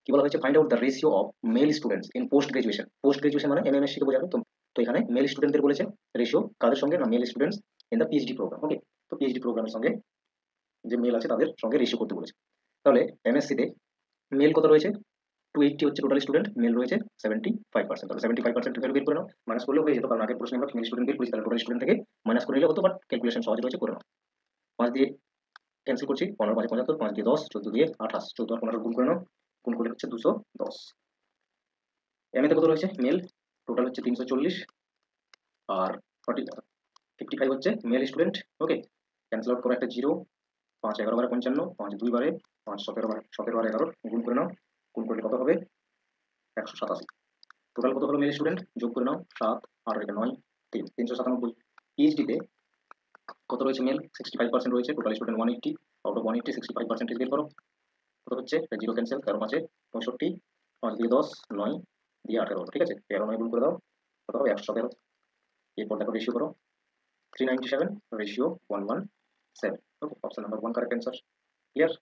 কি বলা হয়েছে, find out the ratio of male students in post graduation. Post graduation মানে এমএমএসসি কে বোঝাবে তো। তো এখানে মেল স্টুডেন্টদের বলেছে রেশিও কাদের সঙ্গে না, male students in the PhD program. Okay, তো পিএইচডি প্রোগ্রামের সঙ্গে যে মেল আছে তাদের সঙ্গে রেশিও করতে বলেছে। তাহলে এমএসসি তে মেল কত রয়েছে, 280 হচ্ছে টোটাল স্টুডেন্ট, মেল রয়েছে 75%। তাহলে 75% ভ্যালু বের করে নাও, মাইনাস করলেও হয়ে যেত, কারণ আগের প্রশ্নে আমরা ফিমেল স্টুডেন্ট বের করেছি, তাহলে টোটাল স্টুডেন্ট থেকে মাইনাস করে নিলে হতো, বাট ক্যালকুলেশন সহজ রয়েছে, করে নাও। 5 দিয়ে ক্যান্সেল করছি, 15 5 75, 5 দিয়ে 10, 14 দিয়ে 28, 14 আর 15 গুণ করে নাও, গুণ করলে হচ্ছে 210। এম এতে কত রয়েছে মেল, টোটাল হচ্ছে 340, আর 55 হচ্ছে মেল স্টুডেন্ট। ওকে, ক্যান্সেল আউট করো একটা জিরো, 5 11 বারে 55, 5 2 বারে 5 17 আর 11 গুণ করে নাও, গুণ করলে কত হবে 187। টোটাল কত হলো মেল স্টুডেন্ট, যোগ করে নাও 7 আর এটা 9 3 397। পিএইচডি তে কত রয়েছে মেল, 65% রয়েছে, টোটাল স্টুডেন্ট 180, আউট অফ 180 65% বের করো, কত হচ্ছে জিরো ক্যান্সেল, 13 5 65, 5 দিয়ে 10, 9 দিয়ে 18, ঠিক আছে 13 9 গুণ করে দাও, কত হবে 117। এরপর দেখো রেশিও করো, 397 ratio 117। Okay, option number 1 correct answer. Clear.